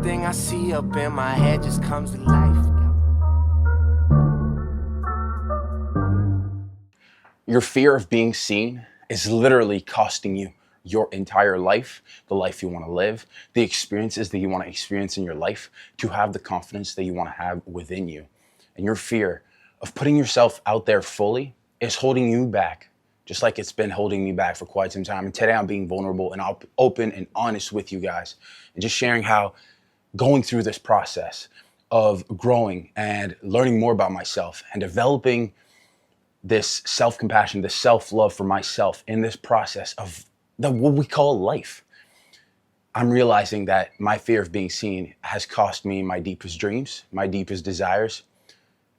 Everything I see up in my head just comes to life. Your fear of being seen is literally costing you your entire life, the life you want to live, the experiences that you want to experience in your life, to have the confidence that you want to have within you. And your fear of putting yourself out there fully is holding you back, just like it's been holding me back for quite some time. And today I'm being vulnerable and open and honest with you guys, and just sharing how going through this process of growing and learning more about myself and developing this self-compassion, this self-love for myself in this process of what we call life. I'm realizing that my fear of being seen has cost me my deepest dreams, my deepest desires,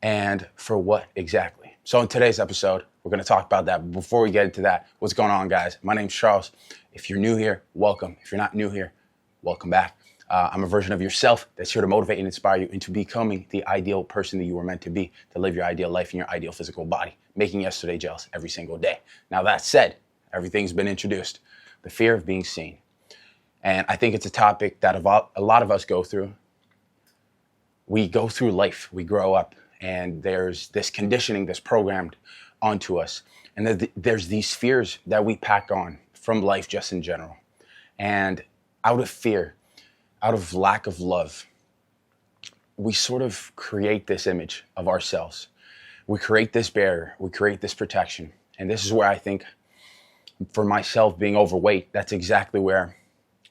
and for what exactly? So in today's episode, we're going to talk about that. But before we get into that, what's going on, guys? My name's Charles. If you're new here, welcome. If you're not new here, welcome back. I'm a version of yourself that's here to motivate and inspire you into becoming the ideal person that you were meant to be, to live your ideal life in your ideal physical body, making yesterday jealous every single day. Now, that said, everything's been introduced. The fear of being seen. And I think it's a topic that a lot of us go through. We go through life, we grow up, and there's this conditioning that's programmed onto us. And there's these fears that we pack on from life just in general. And out of fear, out of lack of love, we sort of create this image of ourselves. We create this barrier, we create this protection. And this is where I think, for myself being overweight, that's exactly where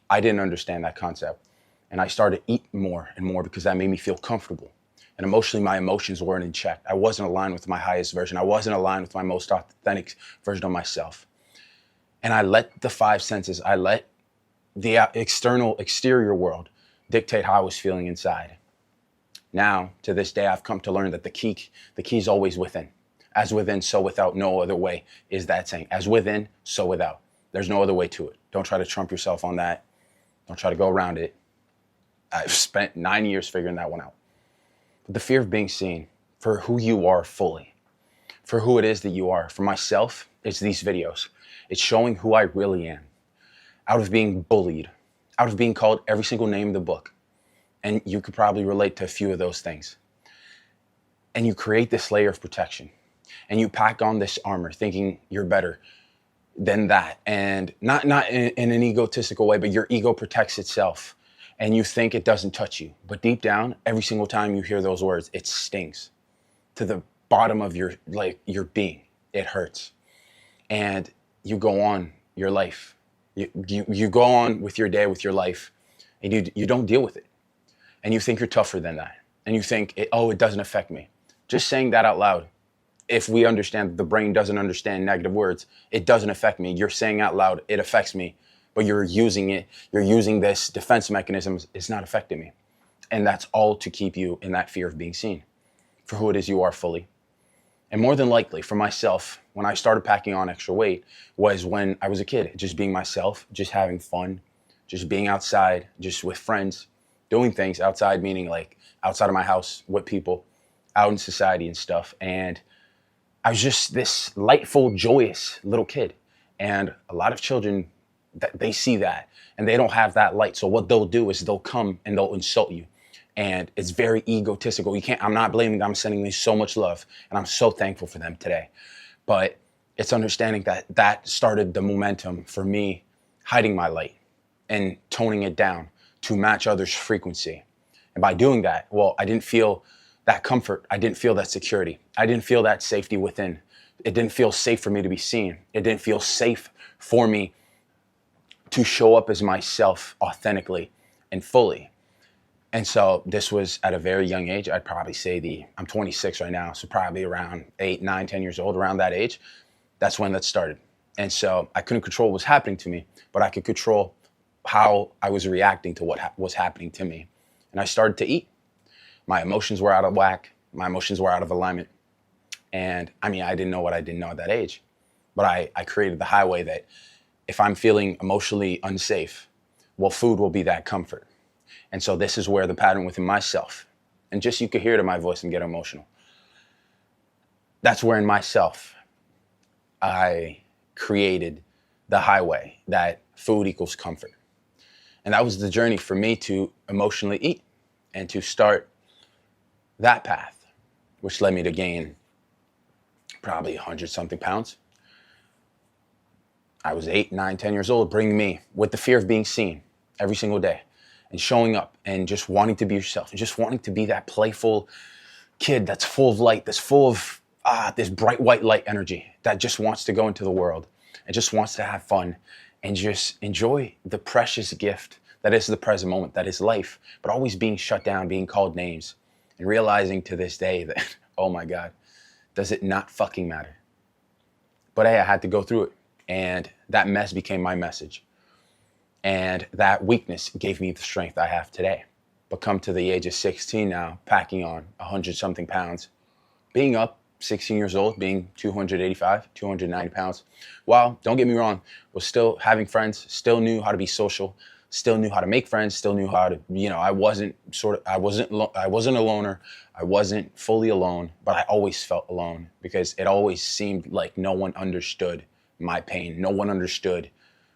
I didn't understand that concept. And I started to eat more and more because that made me feel comfortable. And emotionally, my emotions weren't in check. I wasn't aligned with my highest version. I wasn't aligned with my most authentic version of myself. And I let the five senses, I let the exterior world dictate how I was feeling inside. Now, to this day, I've come to learn that the key is always within. As within, so without. No other way is that saying. As within, so without. There's no other way to it. Don't try to trump yourself on that. Don't try to go around it. I've spent 9 years figuring that one out. But the fear of being seen for who you are fully, for who it is that you are. For myself, it's these videos. It's showing who I really am. Out of being bullied, out of being called every single name in the book. And you could probably relate to a few of those things. And you create this layer of protection. And you pack on this armor thinking you're better than that. And not in an egotistical way, but your ego protects itself. And you think it doesn't touch you. But deep down, every single time you hear those words, it stings to the bottom of your being. It hurts. And you go on your life. You go on with your day, with your life, and you don't deal with it. And you think you're tougher than that. And you think, it doesn't affect me. Just saying that out loud, if we understand that the brain doesn't understand negative words, it doesn't affect me. You're saying out loud, it affects me, but you're using it. You're using this defense mechanism. It's not affecting me. And that's all to keep you in that fear of being seen for who it is you are fully. And more than likely, for myself, when I started packing on extra weight was when I was a kid, just being myself, just having fun, just being outside, just with friends, doing things outside, meaning like outside of my house with people, out in society and stuff. And I was just this lightful, joyous little kid. And a lot of children, they see that and they don't have that light. So what they'll do is they'll come and they'll insult you. And it's very egotistical. I'm not blaming them. I'm sending them so much love. And I'm so thankful for them today. But it's understanding that started the momentum for me hiding my light and toning it down to match others' frequency. And by doing that, I didn't feel that comfort. I didn't feel that security. I didn't feel that safety within. It didn't feel safe for me to be seen. It didn't feel safe for me to show up as myself authentically and fully. And so this was at a very young age. I'd probably say I'm 26 right now, so probably around 8, 9, 10 years old, around that age. That's when that started. And so I couldn't control what was happening to me, but I could control how I was reacting to what was happening to me. And I started to eat. My emotions were out of whack. My emotions were out of alignment. And I didn't know what I didn't know at that age. But I created the highway that if I'm feeling emotionally unsafe, food will be that comfort. And so this is where the pattern within myself, and just you could hear it in my voice and get emotional. That's where in myself, I created the highway that food equals comfort. And that was the journey for me to emotionally eat and to start that path, which led me to gain probably 100 something pounds. I was 8, 9, 10 years old, bringing me with the fear of being seen every single day and showing up and just wanting to be yourself and just wanting to be that playful kid that's full of light, that's full of this bright white light energy that just wants to go into the world and just wants to have fun and just enjoy the precious gift that is the present moment, that is life, but always being shut down, being called names, and realizing to this day that, oh my God, does it not fucking matter? But hey, I had to go through it. And that mess became my message. And that weakness gave me the strength I have today. But come to the age of 16 now, packing on 100 something pounds, being up 16 years old, being 285, 290 pounds. While, don't get me wrong, was still having friends, still knew how to be social, still knew how to make friends, still knew how to, I wasn't a loner. I wasn't fully alone, but I always felt alone because it always seemed like no one understood my pain. No one understood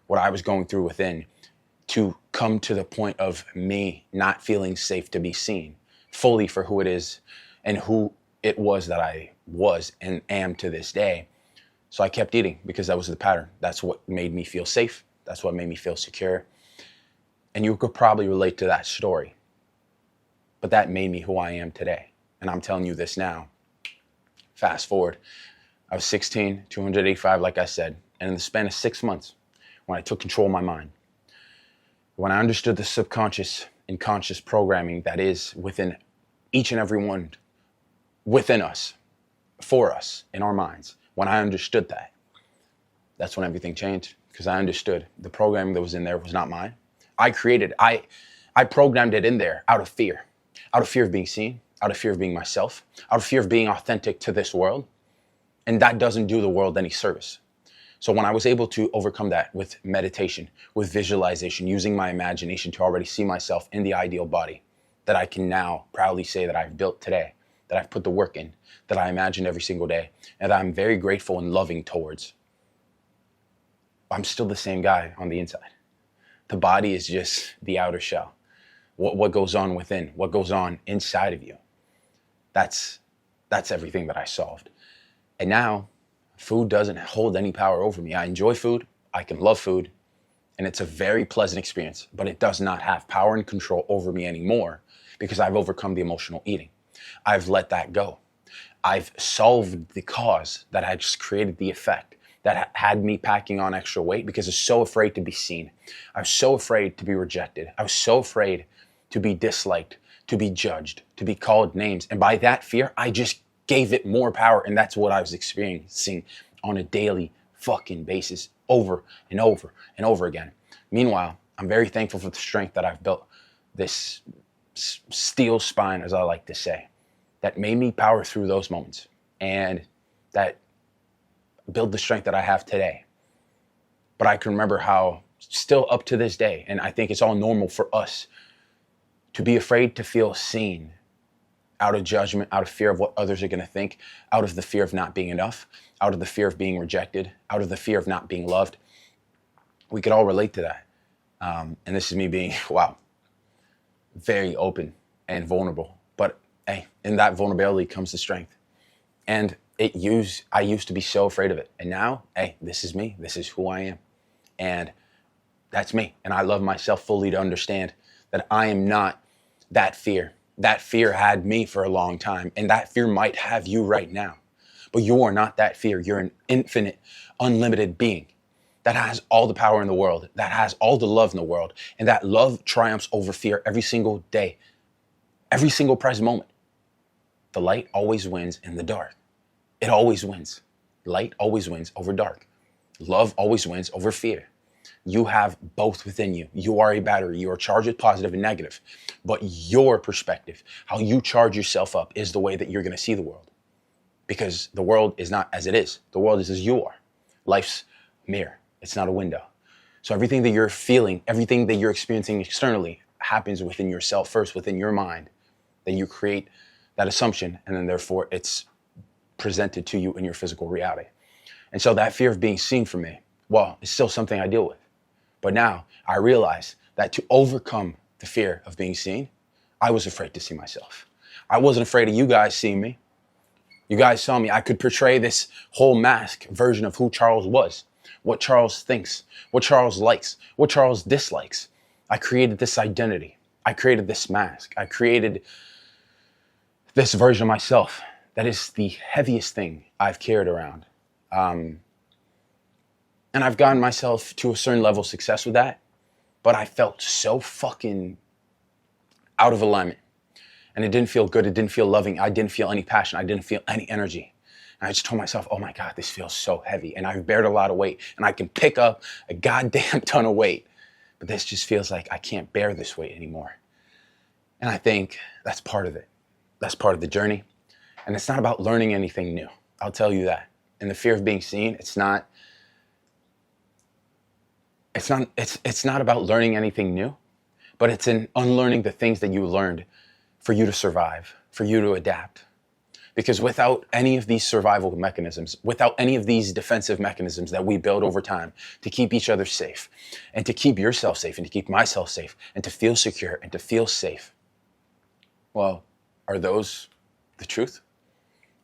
what I was going through within, to come to the point of me not feeling safe to be seen fully for who it is and who it was that I was and am to this day. So I kept eating because that was the pattern. That's what made me feel safe. That's what made me feel secure. And you could probably relate to that story. But that made me who I am today. And I'm telling you this now. Fast forward. I was 16, 285, like I said. And in the span of 6 months, when I took control of my mind, when I understood the subconscious and conscious programming that is within each and every one within us, for us, in our minds, when I understood that, that's when everything changed, because I understood the programming that was in there was not mine. I programmed it in there out of fear of being seen, out of fear of being myself, out of fear of being authentic to this world. And that doesn't do the world any service. So when I was able to overcome that with meditation, with visualization, using my imagination to already see myself in the ideal body that I can now proudly say that I've built today, that I've put the work in, that I imagine every single day, and that I'm very grateful and loving towards, I'm still the same guy on the inside. The body is just the outer shell. What goes on within, what goes on inside of you, that's everything that I solved. And now, food doesn't hold any power over me. I enjoy food, I can love food, and it's a very pleasant experience, but it does not have power and control over me anymore because I've overcome the emotional eating. I've let that go. I've solved the cause that had just created the effect that had me packing on extra weight because I was so afraid to be seen. I was so afraid to be rejected. I was so afraid to be disliked, to be judged, to be called names. And by that fear, I just gave it more power, and that's what I was experiencing on a daily fucking basis over and over and over again. Meanwhile, I'm very thankful for the strength that I've built, this steel spine, as I like to say, that made me power through those moments and that build the strength that I have today. But I can remember how still up to this day, and I think it's all normal for us to be afraid to feel seen, out of judgment, out of fear of what others are going to think, out of the fear of not being enough, out of the fear of being rejected, out of the fear of not being loved. We could all relate to that. And this is me being, very open and vulnerable. But hey, in that vulnerability comes the strength. And I used to be so afraid of it. And now, hey, this is me. This is who I am. And that's me. And I love myself fully to understand that I am not that fear. That fear had me for a long time, and that fear might have you right now. But you are not that fear. You're an infinite, unlimited being that has all the power in the world, that has all the love in the world, and that love triumphs over fear every single day, every single present moment. The light always wins in the dark. It always wins. Light always wins over dark. Love always wins over fear. You have both within you. You are a battery. You are charged with positive and negative. But your perspective, how you charge yourself up, is the way that you're going to see the world. Because the world is not as it is. The world is as you are. Life's a mirror. It's not a window. So everything that you're feeling, everything that you're experiencing externally happens within yourself first, within your mind. Then you create that assumption, and then therefore it's presented to you in your physical reality. And so that fear of being seen for me, it's still something I deal with. But now I realize that to overcome the fear of being seen, I was afraid to see myself. I wasn't afraid of you guys seeing me. You guys saw me. I could portray this whole mask version of who Charles was, what Charles thinks, what Charles likes, what Charles dislikes. I created this identity. I created this mask. I created this version of myself. That is the heaviest thing I've carried around. And I've gotten myself to a certain level of success with that, but I felt so fucking out of alignment. And it didn't feel good. It didn't feel loving. I didn't feel any passion. I didn't feel any energy. And I just told myself, oh my God, this feels so heavy. And I've bared a lot of weight and I can pick up a goddamn ton of weight. But this just feels like I can't bear this weight anymore. And I think that's part of it. That's part of the journey. And it's not about learning anything new. I'll tell you that. And the fear of being seen, it's not about learning anything new, but it's in unlearning the things that you learned for you to survive, for you to adapt. Because without any of these survival mechanisms, without any of these defensive mechanisms that we build over time to keep each other safe, and to keep yourself safe, and to keep myself safe, and to feel secure, and to feel safe, well, are those the truth?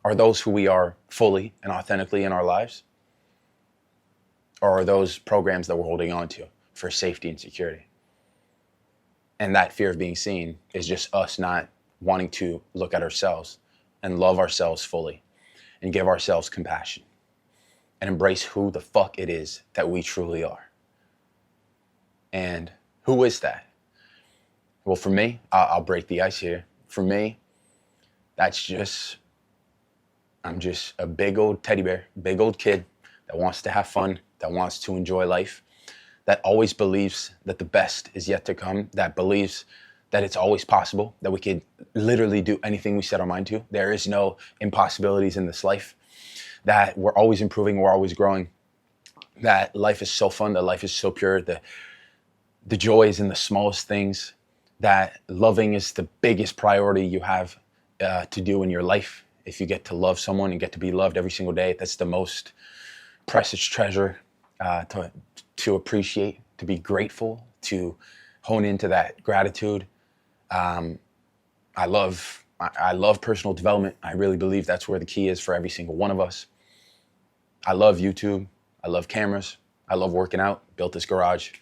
Are those who we are fully and authentically in our lives? Or are those programs that we're holding on to for safety and security? And that fear of being seen is just us not wanting to look at ourselves and love ourselves fully and give ourselves compassion and embrace who the fuck it is that we truly are. And who is that? Well, for me, I'll break the ice here. For me, I'm just a big old teddy bear, big old kid that wants to have fun, that wants to enjoy life, that always believes that the best is yet to come, that believes that it's always possible, that we could literally do anything we set our mind to. There is no impossibilities in this life, that we're always improving, we're always growing, that life is so fun, that life is so pure, the joy is in the smallest things, that loving is the biggest priority you have to do in your life. If you get to love someone and get to be loved every single day, that's the most precious treasure to appreciate, to be grateful, to hone into that gratitude. I love personal development. I really believe that's where the key is for every single one of us. I love YouTube. I love cameras. I love working out. Built this garage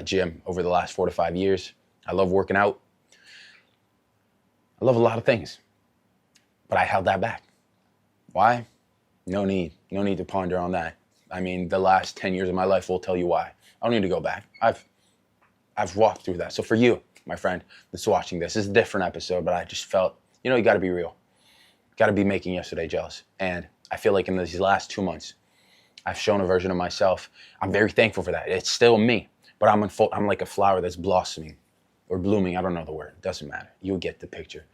gym over the last 4 to 5 years. I love working out. I love a lot of things, but I held that back. Why? No need to ponder on that. I mean, the last 10 years of my life will tell you why. I don't need to go back. I've walked through that. So for you, my friend that's watching this is a different episode, but I just felt, you got to be real. Got to be making yesterday jealous. And I feel like in these last 2 months, I've shown a version of myself. I'm very thankful for that. It's still me, but I'm like a flower that's blossoming or blooming. I don't know the word. It doesn't matter. You'll get the picture.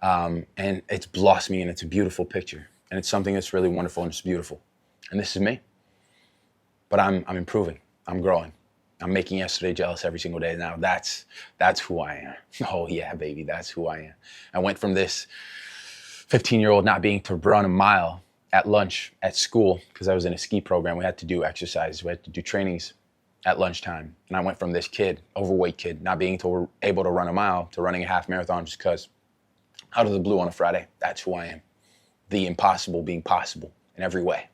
And it's blossoming and it's a beautiful picture. And it's something that's really wonderful and it's beautiful. And this is me. But I'm improving. I'm growing. I'm making yesterday jealous every single day. Now that's who I am. Oh yeah, baby, that's who I am. I went from this 15-year-old not being to run a mile at lunch at school because I was in a ski program. We had to do exercises. We had to do trainings at lunchtime. And I went from this kid, overweight kid, not being able to run a mile to running a half marathon just because out of the blue on a Friday. That's who I am. The impossible being possible in every way.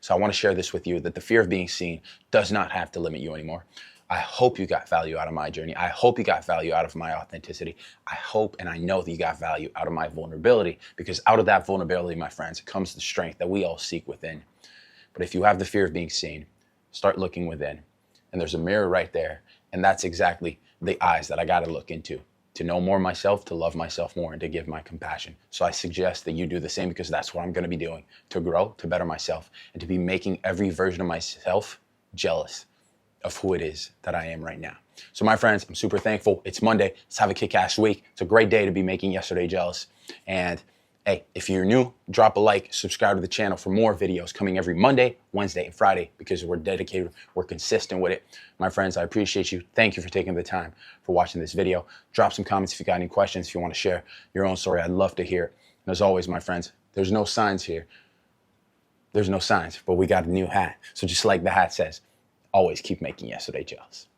So I want to share this with you, that the fear of being seen does not have to limit you anymore. I hope you got value out of my journey. I hope you got value out of my authenticity. I hope and I know that you got value out of my vulnerability, because out of that vulnerability, my friends, comes the strength that we all seek within. But if you have the fear of being seen, start looking within. And there's a mirror right there. And that's exactly the eyes that I got to look into, to know more myself, to love myself more, and to give my compassion. So I suggest that you do the same, because that's what I'm going to be doing, to grow, to better myself, and to be making every version of myself jealous of who it is that I am right now. So my friends, I'm super thankful. It's Monday. Let's have a kick-ass week. It's a great day to be making yesterday jealous. And hey, if you're new, drop a like, subscribe to the channel for more videos coming every Monday, Wednesday, and Friday, because we're dedicated, we're consistent with it. My friends, I appreciate you. Thank you for taking the time for watching this video. Drop some comments if you got any questions, if you want to share your own story. I'd love to hear it. And as always, my friends, there's no signs here. There's no signs, but we got a new hat. So just like the hat says, always keep making yesterday jealous.